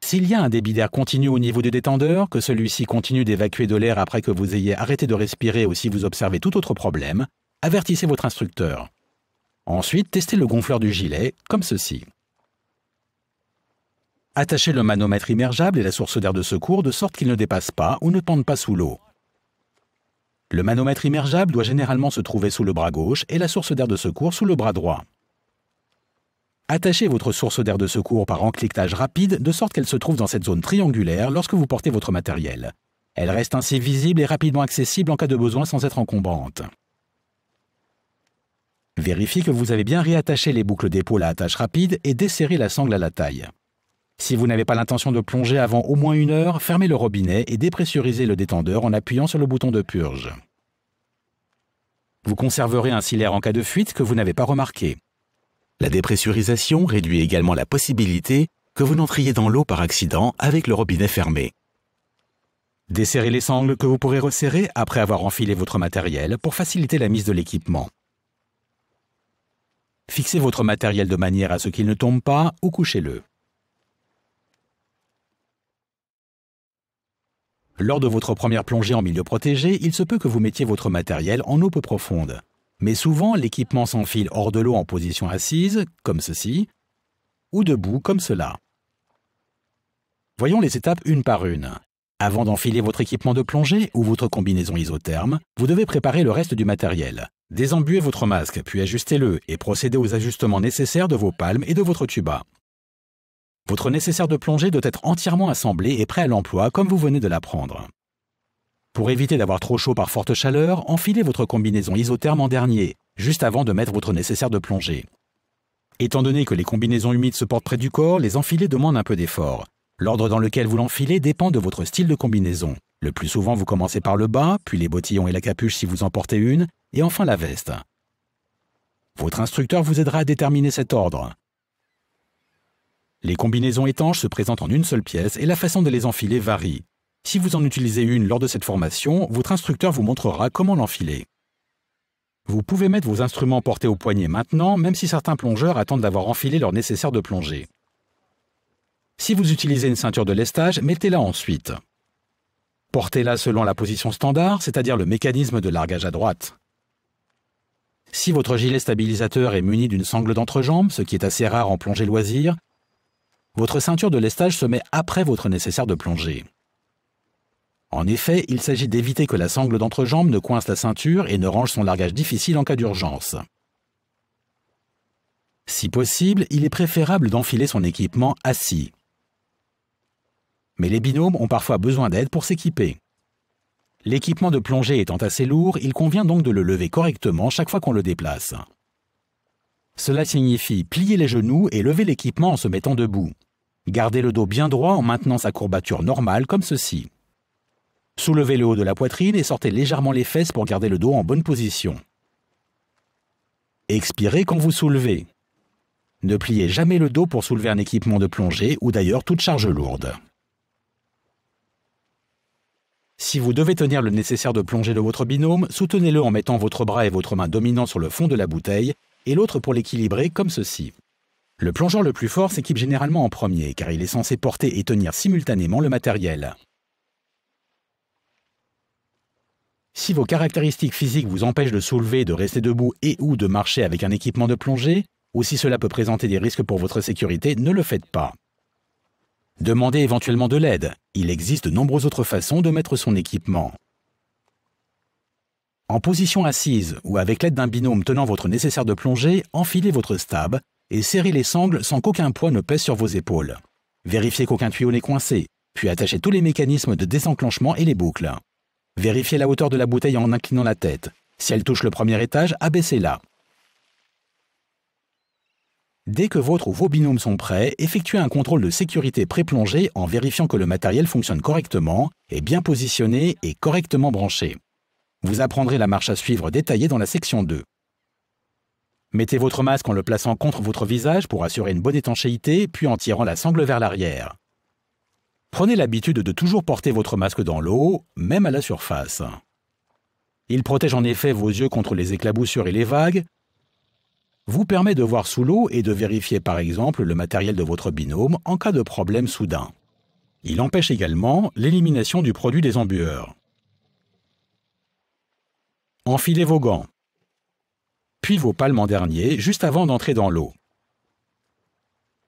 Speaker 1: S'il y a un débit d'air continu au niveau du détendeur, que celui-ci continue d'évacuer de l'air après que vous ayez arrêté de respirer ou si vous observez tout autre problème, avertissez votre instructeur. Ensuite, testez le gonfleur du gilet, comme ceci. Attachez le manomètre immergeable et la source d'air de secours de sorte qu'il ne dépasse pas ou ne pende pas sous l'eau. Le manomètre immergeable doit généralement se trouver sous le bras gauche et la source d'air de secours sous le bras droit. Attachez votre source d'air de secours par encliquetage rapide de sorte qu'elle se trouve dans cette zone triangulaire lorsque vous portez votre matériel. Elle reste ainsi visible et rapidement accessible en cas de besoin sans être encombrante. Vérifiez que vous avez bien réattaché les boucles d'épaule à attache rapide et desserrez la sangle à la taille. Si vous n'avez pas l'intention de plonger avant au moins 1 heure, fermez le robinet et dépressurisez le détendeur en appuyant sur le bouton de purge. Vous conserverez ainsi l'air en cas de fuite que vous n'avez pas remarqué. La dépressurisation réduit également la possibilité que vous n'entriez dans l'eau par accident avec le robinet fermé. Desserrez les sangles que vous pourrez resserrer après avoir enfilé votre matériel pour faciliter la mise de l'équipement. Fixez votre matériel de manière à ce qu'il ne tombe pas ou couchez-le. Lors de votre première plongée en milieu protégé, il se peut que vous mettiez votre matériel en eau peu profonde. Mais souvent, l'équipement s'enfile hors de l'eau en position assise, comme ceci, ou debout, comme cela. Voyons les étapes une par une. Avant d'enfiler votre équipement de plongée ou votre combinaison isotherme, vous devez préparer le reste du matériel. Désembuez votre masque, puis ajustez-le et procédez aux ajustements nécessaires de vos palmes et de votre tuba. Votre nécessaire de plongée doit être entièrement assemblé et prêt à l'emploi comme vous venez de l'apprendre. Pour éviter d'avoir trop chaud par forte chaleur, enfilez votre combinaison isotherme en dernier, juste avant de mettre votre nécessaire de plongée. Étant donné que les combinaisons humides se portent près du corps, les enfiler demandent un peu d'effort. L'ordre dans lequel vous l'enfilez dépend de votre style de combinaison. Le plus souvent, vous commencez par le bas, puis les bottillons et la capuche si vous en portez une, et enfin la veste. Votre instructeur vous aidera à déterminer cet ordre. Les combinaisons étanches se présentent en une seule pièce et la façon de les enfiler varie. Si vous en utilisez une lors de cette formation, votre instructeur vous montrera comment l'enfiler. Vous pouvez mettre vos instruments portés au poignet maintenant, même si certains plongeurs attendent d'avoir enfilé leur nécessaire de plongée. Si vous utilisez une ceinture de lestage, mettez-la ensuite. Portez-la selon la position standard, c'est-à-dire le mécanisme de largage à droite. Si votre gilet stabilisateur est muni d'une sangle d'entrejambe, ce qui est assez rare en plongée loisir, votre ceinture de lestage se met après votre nécessaire de plongée. En effet, il s'agit d'éviter que la sangle d'entrejambe ne coince la ceinture et ne range son largage difficile en cas d'urgence. Si possible, il est préférable d'enfiler son équipement assis. Mais les binômes ont parfois besoin d'aide pour s'équiper. L'équipement de plongée étant assez lourd, il convient donc de le lever correctement chaque fois qu'on le déplace. Cela signifie plier les genoux et lever l'équipement en se mettant debout. Gardez le dos bien droit en maintenant sa courbature normale comme ceci. Soulevez le haut de la poitrine et sortez légèrement les fesses pour garder le dos en bonne position. Expirez quand vous soulevez. Ne pliez jamais le dos pour soulever un équipement de plongée ou d'ailleurs toute charge lourde. Si vous devez tenir le nécessaire de plongée de votre binôme, soutenez-le en mettant votre bras et votre main dominant sur le fond de la bouteille et l'autre pour l'équilibrer comme ceci. Le plongeur le plus fort s'équipe généralement en premier car il est censé porter et tenir simultanément le matériel. Si vos caractéristiques physiques vous empêchent de soulever, de rester debout et ou de marcher avec un équipement de plongée, ou si cela peut présenter des risques pour votre sécurité, ne le faites pas. Demandez éventuellement de l'aide. Il existe de nombreuses autres façons de mettre son équipement. En position assise ou avec l'aide d'un binôme tenant votre nécessaire de plongée, enfilez votre stab et serrez les sangles sans qu'aucun poids ne pèse sur vos épaules. Vérifiez qu'aucun tuyau n'est coincé, puis attachez tous les mécanismes de désenclenchement et les boucles. Vérifiez la hauteur de la bouteille en inclinant la tête. Si elle touche le premier étage, abaissez-la. Dès que votre ou vos binômes sont prêts, effectuez un contrôle de sécurité pré-plongée en vérifiant que le matériel fonctionne correctement, est bien positionné et correctement branché. Vous apprendrez la marche à suivre détaillée dans la section 2. Mettez votre masque en le plaçant contre votre visage pour assurer une bonne étanchéité, puis en tirant la sangle vers l'arrière. Prenez l'habitude de toujours porter votre masque dans l'eau, même à la surface. Il protège en effet vos yeux contre les éclaboussures et les vagues, vous permet de voir sous l'eau et de vérifier par exemple le matériel de votre binôme en cas de problème soudain. Il empêche également l'élimination du produit des embueurs. Enfilez vos gants, puis vos palmes en dernier, juste avant d'entrer dans l'eau.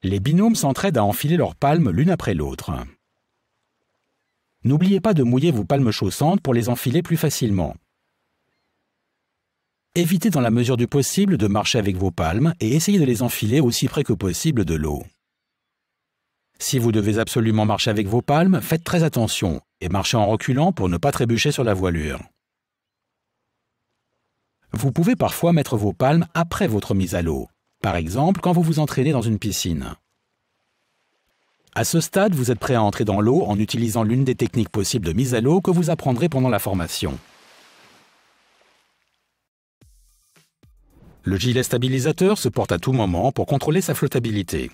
Speaker 1: Les binômes s'entraident à enfiler leurs palmes l'une après l'autre. N'oubliez pas de mouiller vos palmes chaussantes pour les enfiler plus facilement. Évitez dans la mesure du possible de marcher avec vos palmes et essayez de les enfiler aussi près que possible de l'eau. Si vous devez absolument marcher avec vos palmes, faites très attention et marchez en reculant pour ne pas trébucher sur la voilure. Vous pouvez parfois mettre vos palmes après votre mise à l'eau, par exemple quand vous vous entraînez dans une piscine. À ce stade, vous êtes prêt à entrer dans l'eau en utilisant l'une des techniques possibles de mise à l'eau que vous apprendrez pendant la formation. Le gilet stabilisateur se porte à tout moment pour contrôler sa flottabilité.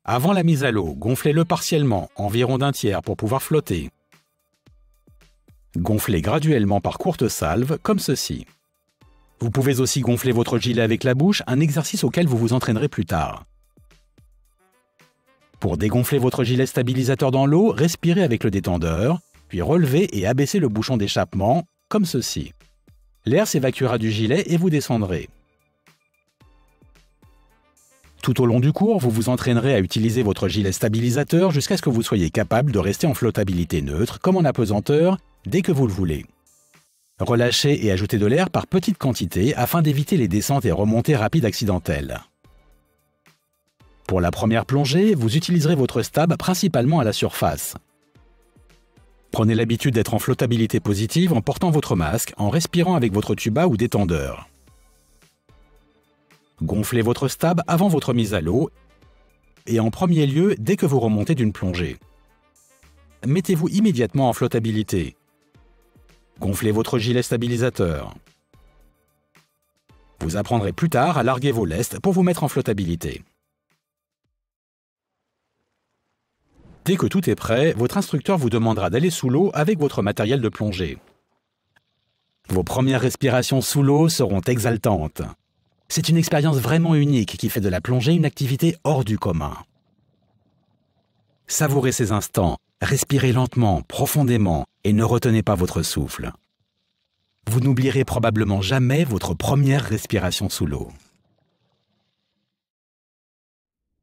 Speaker 1: Avant la mise à l'eau, gonflez-le partiellement, environ d'un tiers pour pouvoir flotter. Gonflez graduellement par courtes salves, comme ceci. Vous pouvez aussi gonfler votre gilet avec la bouche, un exercice auquel vous vous entraînerez plus tard. Pour dégonfler votre gilet stabilisateur dans l'eau, respirez avec le détendeur, puis relevez et abaissez le bouchon d'échappement, comme ceci. L'air s'évacuera du gilet et vous descendrez. Tout au long du cours, vous vous entraînerez à utiliser votre gilet stabilisateur jusqu'à ce que vous soyez capable de rester en flottabilité neutre, comme en apesanteur, dès que vous le voulez. Relâchez et ajoutez de l'air par petites quantités afin d'éviter les descentes et remontées rapides accidentelles. Pour la première plongée, vous utiliserez votre stab principalement à la surface. Prenez l'habitude d'être en flottabilité positive en portant votre masque, en respirant avec votre tuba ou détendeur. Gonflez votre stab avant votre mise à l'eau et en premier lieu dès que vous remontez d'une plongée. Mettez-vous immédiatement en flottabilité. Gonflez votre gilet stabilisateur. Vous apprendrez plus tard à larguer vos lestes pour vous mettre en flottabilité. Dès que tout est prêt, votre instructeur vous demandera d'aller sous l'eau avec votre matériel de plongée. Vos premières respirations sous l'eau seront exaltantes. C'est une expérience vraiment unique qui fait de la plongée une activité hors du commun. Savourez ces instants, respirez lentement, profondément et ne retenez pas votre souffle. Vous n'oublierez probablement jamais votre première respiration sous l'eau.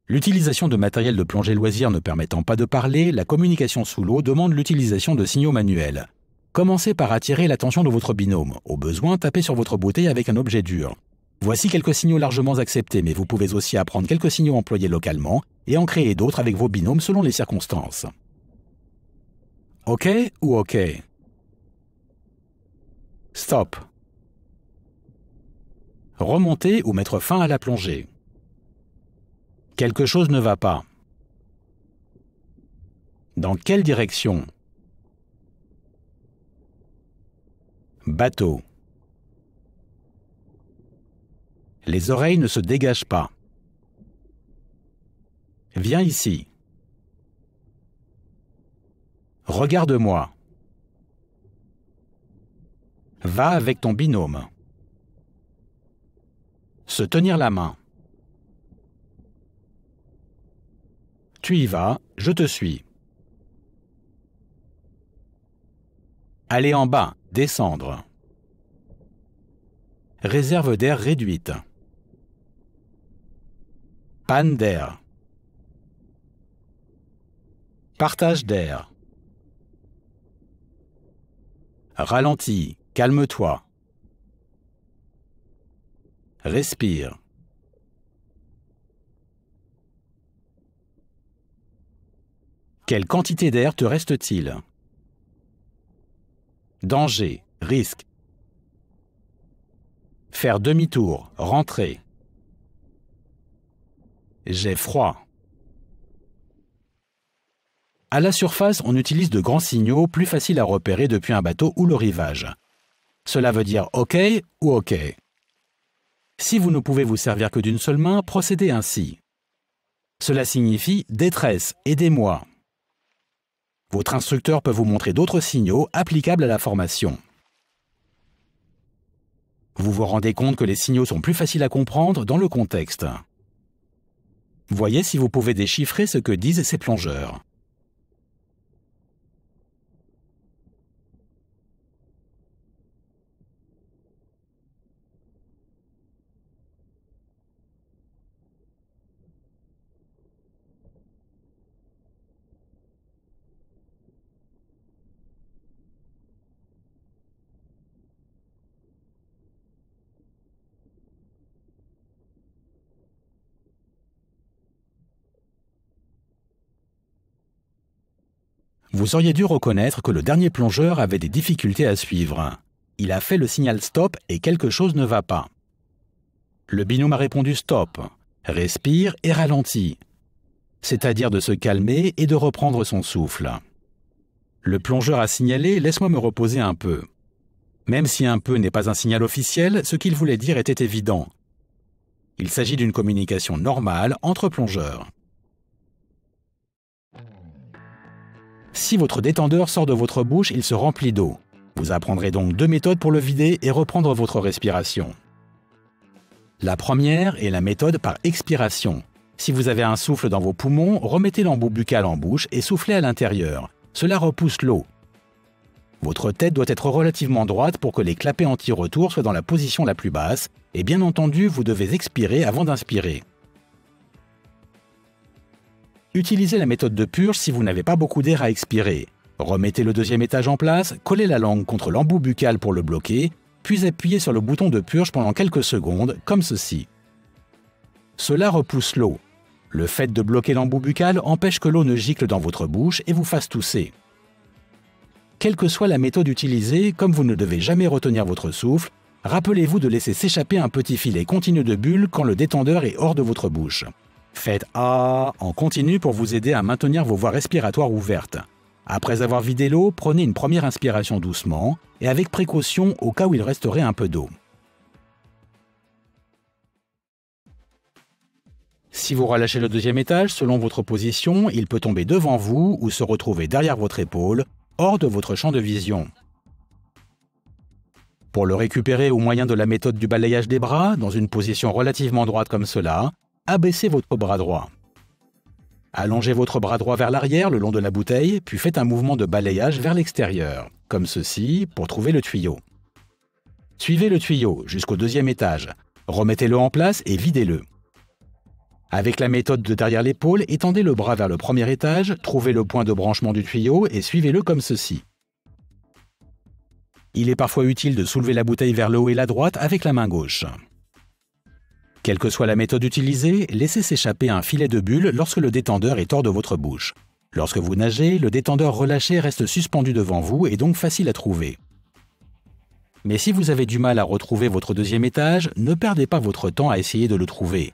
Speaker 1: L'utilisation de matériel de plongée loisir ne permettant pas de parler, la communication sous l'eau demande l'utilisation de signaux manuels. Commencez par attirer l'attention de votre binôme. Au besoin, tapez sur votre bouteille avec un objet dur. Voici quelques signaux largement acceptés, mais vous pouvez aussi apprendre quelques signaux employés localement et en créer d'autres avec vos binômes selon les circonstances. OK ou OK? Stop. Remonter ou mettre fin à la plongée. Quelque chose ne va pas. Dans quelle direction? Bateau. Les oreilles ne se dégagent pas. Viens ici. Regarde-moi. Va avec ton binôme. Se tenir la main. Tu y vas, je te suis. Aller en bas, descendre. Réserve d'air réduite. Panne d'air. Partage d'air. Ralentis, calme-toi. Respire. Quelle quantité d'air te reste-t-il? Danger, risque. Faire demi-tour, rentrer. J'ai froid. À la surface, on utilise de grands signaux plus faciles à repérer depuis un bateau ou le rivage. Cela veut dire OK ou OK. Si vous ne pouvez vous servir que d'une seule main, procédez ainsi. Cela signifie « détresse, aidez-moi ». Votre instructeur peut vous montrer d'autres signaux applicables à la formation. Vous vous rendez compte que les signaux sont plus faciles à comprendre dans le contexte. Voyez si vous pouvez déchiffrer ce que disent ces plongeurs. Vous auriez dû reconnaître que le dernier plongeur avait des difficultés à suivre. Il a fait le signal stop et quelque chose ne va pas. Le binôme a répondu stop, respire et ralentit, c'est-à-dire de se calmer et de reprendre son souffle. Le plongeur a signalé « laisse-moi me reposer un peu ». Même si un peu n'est pas un signal officiel, ce qu'il voulait dire était évident. Il s'agit d'une communication normale entre plongeurs. Si votre détendeur sort de votre bouche, il se remplit d'eau. Vous apprendrez donc 2 méthodes pour le vider et reprendre votre respiration. La première est la méthode par expiration. Si vous avez un souffle dans vos poumons, remettez l'embout buccal en bouche et soufflez à l'intérieur. Cela repousse l'eau. Votre tête doit être relativement droite pour que les clapets anti-retour soient dans la position la plus basse et bien entendu, vous devez expirer avant d'inspirer. Utilisez la méthode de purge si vous n'avez pas beaucoup d'air à expirer. Remettez le deuxième étage en place, collez la langue contre l'embout buccal pour le bloquer, puis appuyez sur le bouton de purge pendant quelques secondes, comme ceci. Cela repousse l'eau. Le fait de bloquer l'embout buccal empêche que l'eau ne gicle dans votre bouche et vous fasse tousser. Quelle que soit la méthode utilisée, comme vous ne devez jamais retenir votre souffle, rappelez-vous de laisser s'échapper un petit filet continu de bulles quand le détendeur est hors de votre bouche. Faites « Ah » en continu pour vous aider à maintenir vos voies respiratoires ouvertes. Après avoir vidé l'eau, prenez une première inspiration doucement et avec précaution au cas où il resterait un peu d'eau. Si vous relâchez le deuxième étage, selon votre position, il peut tomber devant vous ou se retrouver derrière votre épaule, hors de votre champ de vision. Pour le récupérer au moyen de la méthode du balayage des bras, dans une position relativement droite comme cela, abaissez votre bras droit. Allongez votre bras droit vers l'arrière le long de la bouteille, puis faites un mouvement de balayage vers l'extérieur, comme ceci, pour trouver le tuyau. Suivez le tuyau jusqu'au deuxième étage, remettez-le en place et videz-le. Avec la méthode de derrière l'épaule, étendez le bras vers le premier étage, trouvez le point de branchement du tuyau et suivez-le comme ceci. Il est parfois utile de soulever la bouteille vers le haut et la droite avec la main gauche. Quelle que soit la méthode utilisée, laissez s'échapper un filet de bulles lorsque le détendeur est hors de votre bouche. Lorsque vous nagez, le détendeur relâché reste suspendu devant vous et donc facile à trouver. Mais si vous avez du mal à retrouver votre deuxième étage, ne perdez pas votre temps à essayer de le trouver.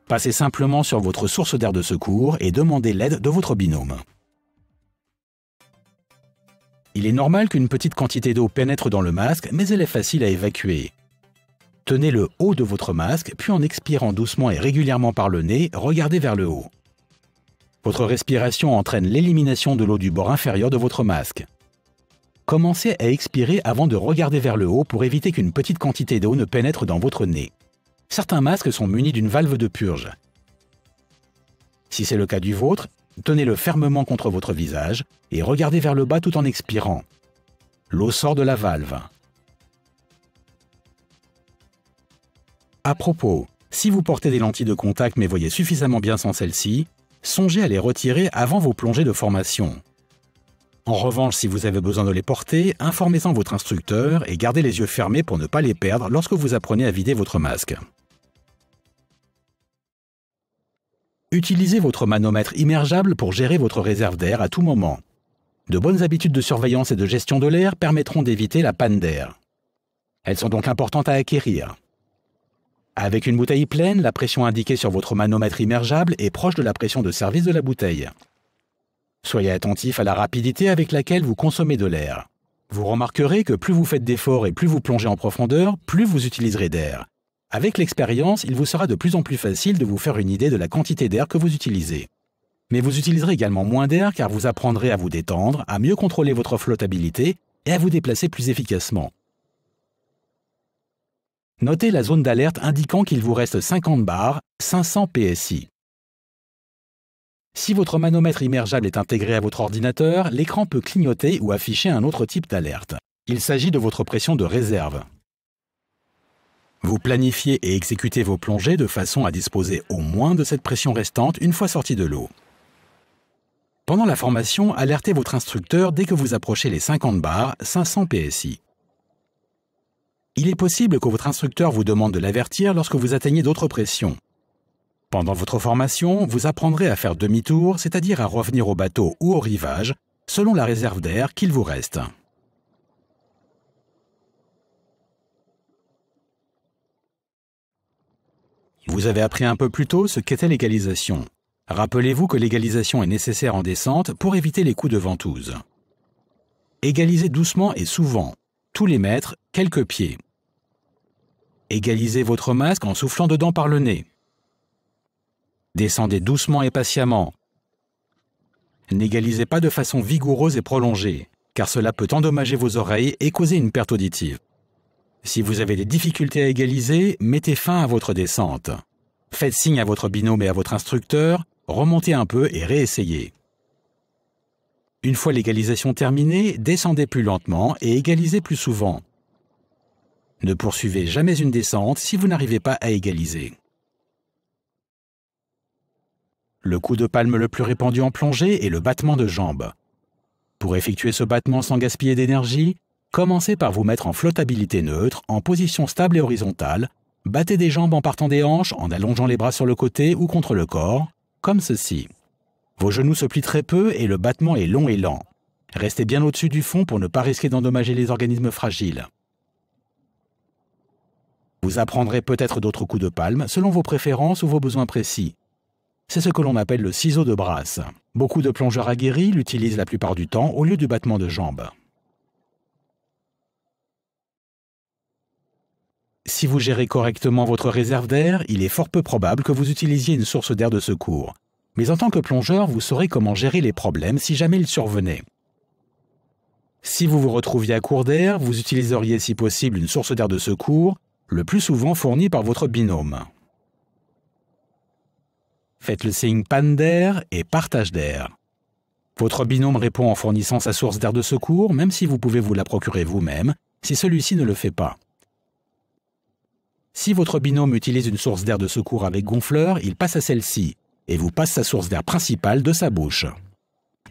Speaker 1: Passez simplement sur votre source d'air de secours et demandez l'aide de votre binôme. Il est normal qu'une petite quantité d'eau pénètre dans le masque, mais elle est facile à évacuer. Tenez le haut de votre masque, puis en expirant doucement et régulièrement par le nez, regardez vers le haut. Votre respiration entraîne l'élimination de l'eau du bord inférieur de votre masque. Commencez à expirer avant de regarder vers le haut pour éviter qu'une petite quantité d'eau ne pénètre dans votre nez. Certains masques sont munis d'une valve de purge. Si c'est le cas du vôtre, tenez-le fermement contre votre visage et regardez vers le bas tout en expirant. L'eau sort de la valve. À propos, si vous portez des lentilles de contact mais voyez suffisamment bien sans celles-ci, songez à les retirer avant vos plongées de formation. En revanche, si vous avez besoin de les porter, informez-en votre instructeur et gardez les yeux fermés pour ne pas les perdre lorsque vous apprenez à vider votre masque. Utilisez votre manomètre immergeable pour gérer votre réserve d'air à tout moment. De bonnes habitudes de surveillance et de gestion de l'air permettront d'éviter la panne d'air. Elles sont donc importantes à acquérir. Avec une bouteille pleine, la pression indiquée sur votre manomètre immergeable est proche de la pression de service de la bouteille. Soyez attentif à la rapidité avec laquelle vous consommez de l'air. Vous remarquerez que plus vous faites d'efforts et plus vous plongez en profondeur, plus vous utiliserez d'air. Avec l'expérience, il vous sera de plus en plus facile de vous faire une idée de la quantité d'air que vous utilisez. Mais vous utiliserez également moins d'air car vous apprendrez à vous détendre, à mieux contrôler votre flottabilité et à vous déplacer plus efficacement. Notez la zone d'alerte indiquant qu'il vous reste 50 bars, 500 PSI. Si votre manomètre immergeable est intégré à votre ordinateur, l'écran peut clignoter ou afficher un autre type d'alerte. Il s'agit de votre pression de réserve. Vous planifiez et exécutez vos plongées de façon à disposer au moins de cette pression restante une fois sorti de l'eau. Pendant la formation, alertez votre instructeur dès que vous approchez les 50 bars, 500 PSI. Il est possible que votre instructeur vous demande de l'avertir lorsque vous atteignez d'autres pressions. Pendant votre formation, vous apprendrez à faire demi-tour, c'est-à-dire à revenir au bateau ou au rivage, selon la réserve d'air qu'il vous reste. Vous avez appris un peu plus tôt ce qu'était l'égalisation. Rappelez-vous que l'égalisation est nécessaire en descente pour éviter les coups de ventouse. Égalisez doucement et souvent, tous les mètres, quelques pieds. Égalisez votre masque en soufflant dedans par le nez. Descendez doucement et patiemment. N'égalisez pas de façon vigoureuse et prolongée, car cela peut endommager vos oreilles et causer une perte auditive. Si vous avez des difficultés à égaliser, mettez fin à votre descente. Faites signe à votre binôme et à votre instructeur, remontez un peu et réessayez. Une fois l'égalisation terminée, descendez plus lentement et égalisez plus souvent. Ne poursuivez jamais une descente si vous n'arrivez pas à égaliser. Le coup de palme le plus répandu en plongée est le battement de jambes. Pour effectuer ce battement sans gaspiller d'énergie, commencez par vous mettre en flottabilité neutre, en position stable et horizontale. Battez des jambes en partant des hanches, en allongeant les bras sur le côté ou contre le corps, comme ceci. Vos genoux se plient très peu et le battement est long et lent. Restez bien au-dessus du fond pour ne pas risquer d'endommager les organismes fragiles. Vous apprendrez peut-être d'autres coups de palme selon vos préférences ou vos besoins précis. C'est ce que l'on appelle le ciseau de brasse. Beaucoup de plongeurs aguerris l'utilisent la plupart du temps au lieu du battement de jambes. Si vous gérez correctement votre réserve d'air, il est fort peu probable que vous utilisiez une source d'air de secours. Mais en tant que plongeur, vous saurez comment gérer les problèmes si jamais ils survenaient. Si vous vous retrouviez à court d'air, vous utiliseriez si possible une source d'air de secours, le plus souvent fournie par votre binôme. Faites le signe panne d'air et partage d'air. Votre binôme répond en fournissant sa source d'air de secours, même si vous pouvez vous la procurer vous-même, si celui-ci ne le fait pas. Si votre binôme utilise une source d'air de secours avec gonfleur, il passe à celle-ci et vous passe sa source d'air principale de sa bouche.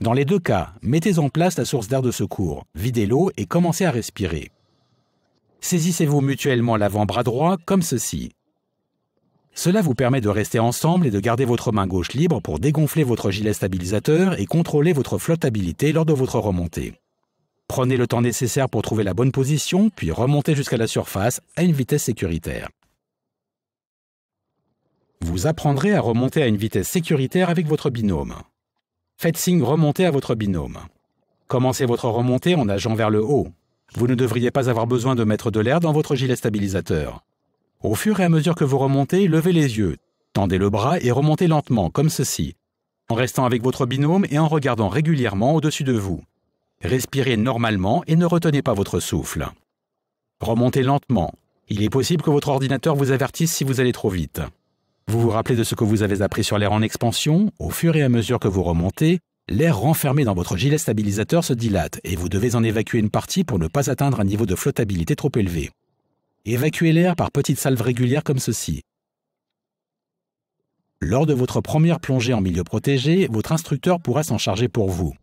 Speaker 1: Dans les deux cas, mettez en place la source d'air de secours, videz l'eau et commencez à respirer. Saisissez-vous mutuellement l'avant-bras droit comme ceci. Cela vous permet de rester ensemble et de garder votre main gauche libre pour dégonfler votre gilet stabilisateur et contrôler votre flottabilité lors de votre remontée. Prenez le temps nécessaire pour trouver la bonne position, puis remontez jusqu'à la surface à une vitesse sécuritaire. Vous apprendrez à remonter à une vitesse sécuritaire avec votre binôme. Faites signe remonter à votre binôme. Commencez votre remontée en nageant vers le haut. Vous ne devriez pas avoir besoin de mettre de l'air dans votre gilet stabilisateur. Au fur et à mesure que vous remontez, levez les yeux, tendez le bras et remontez lentement, comme ceci, en restant avec votre binôme et en regardant régulièrement au-dessus de vous. Respirez normalement et ne retenez pas votre souffle. Remontez lentement. Il est possible que votre ordinateur vous avertisse si vous allez trop vite. Vous vous rappelez de ce que vous avez appris sur l'air en expansion. Au fur et à mesure que vous remontez, l'air renfermé dans votre gilet stabilisateur se dilate et vous devez en évacuer une partie pour ne pas atteindre un niveau de flottabilité trop élevé. Évacuez l'air par petites salves régulières comme ceci. Lors de votre première plongée en milieu protégé, votre instructeur pourra s'en charger pour vous.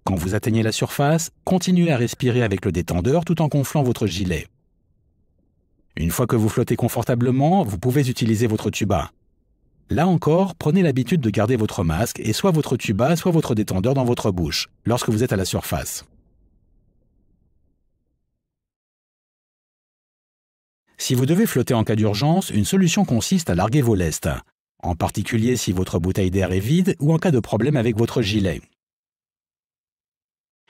Speaker 1: Quand vous atteignez la surface, continuez à respirer avec le détendeur tout en gonflant votre gilet. Une fois que vous flottez confortablement, vous pouvez utiliser votre tuba. Là encore, prenez l'habitude de garder votre masque et soit votre tuba, soit votre détendeur dans votre bouche, lorsque vous êtes à la surface. Si vous devez flotter en cas d'urgence, une solution consiste à larguer vos lestes, en particulier si votre bouteille d'air est vide ou en cas de problème avec votre gilet.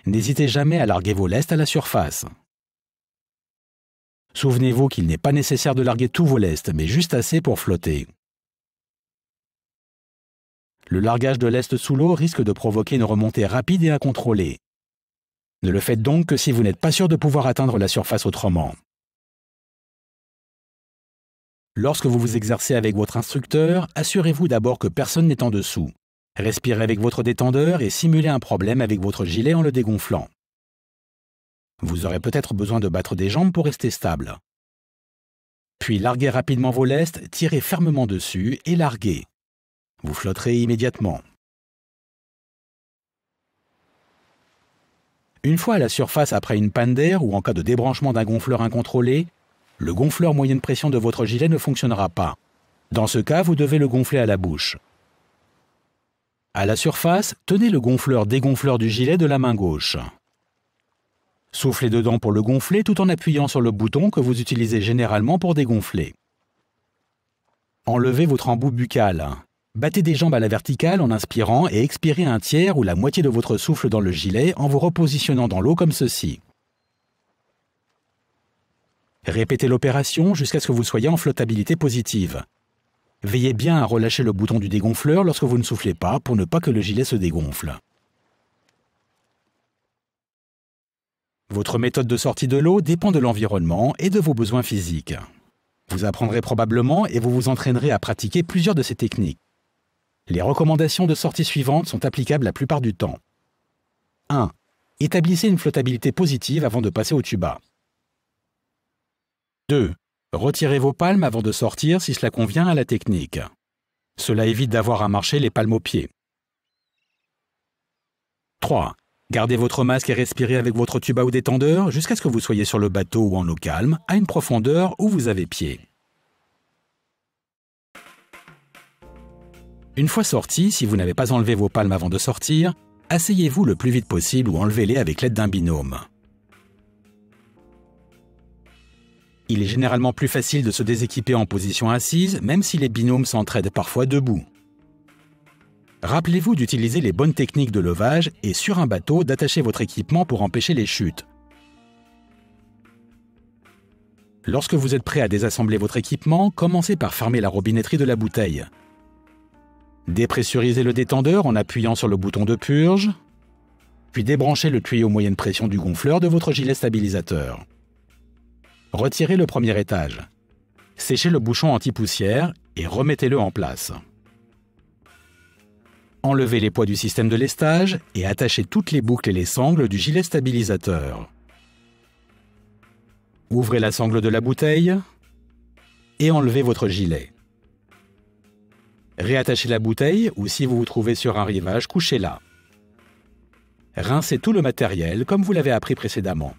Speaker 1: N'hésitez jamais à larguer vos lestes à la surface. Souvenez-vous qu'il n'est pas nécessaire de larguer tous vos lestes, mais juste assez pour flotter. Le largage de lest sous l'eau risque de provoquer une remontée rapide et incontrôlée. Ne le faites donc que si vous n'êtes pas sûr de pouvoir atteindre la surface autrement. Lorsque vous vous exercez avec votre instructeur, assurez-vous d'abord que personne n'est en dessous. Respirez avec votre détendeur et simulez un problème avec votre gilet en le dégonflant. Vous aurez peut-être besoin de battre des jambes pour rester stable. Puis larguez rapidement vos lestes, tirez fermement dessus et larguez. Vous flotterez immédiatement. Une fois à la surface après une panne d'air ou en cas de débranchement d'un gonfleur incontrôlé, le gonfleur moyenne pression de votre gilet ne fonctionnera pas. Dans ce cas, vous devez le gonfler à la bouche. À la surface, tenez le gonfleur-dégonfleur du gilet de la main gauche. Soufflez dedans pour le gonfler tout en appuyant sur le bouton que vous utilisez généralement pour dégonfler. Enlevez votre embout buccal. Battez des jambes à la verticale en inspirant et expirez un tiers ou la moitié de votre souffle dans le gilet en vous repositionnant dans l'eau comme ceci. Répétez l'opération jusqu'à ce que vous soyez en flottabilité positive. Veillez bien à relâcher le bouton du dégonfleur lorsque vous ne soufflez pas pour ne pas que le gilet se dégonfle. Votre méthode de sortie de l'eau dépend de l'environnement et de vos besoins physiques. Vous apprendrez probablement et vous vous entraînerez à pratiquer plusieurs de ces techniques. Les recommandations de sortie suivantes sont applicables la plupart du temps. 1. Établissez une flottabilité positive avant de passer au tuba. 2. Retirez vos palmes avant de sortir si cela convient à la technique. Cela évite d'avoir à marcher les palmes aux pieds. 3. Gardez votre masque et respirez avec votre tuba ou détendeur jusqu'à ce que vous soyez sur le bateau ou en eau calme, à une profondeur où vous avez pied. Une fois sorti, si vous n'avez pas enlevé vos palmes avant de sortir, asseyez-vous le plus vite possible ou enlevez-les avec l'aide d'un binôme. Il est généralement plus facile de se déséquiper en position assise, même si les binômes s'entraident parfois debout. Rappelez-vous d'utiliser les bonnes techniques de levage et sur un bateau d'attacher votre équipement pour empêcher les chutes. Lorsque vous êtes prêt à désassembler votre équipement, commencez par fermer la robinetterie de la bouteille. Dépressurisez le détendeur en appuyant sur le bouton de purge, puis débranchez le tuyau moyenne pression du gonfleur de votre gilet stabilisateur. Retirez le premier étage. Séchez le bouchon anti-poussière et remettez-le en place. Enlevez les poids du système de lestage et attachez toutes les boucles et les sangles du gilet stabilisateur. Ouvrez la sangle de la bouteille et enlevez votre gilet. Réattachez la bouteille ou si vous vous trouvez sur un rivage, couchez-la. Rincez tout le matériel comme vous l'avez appris précédemment.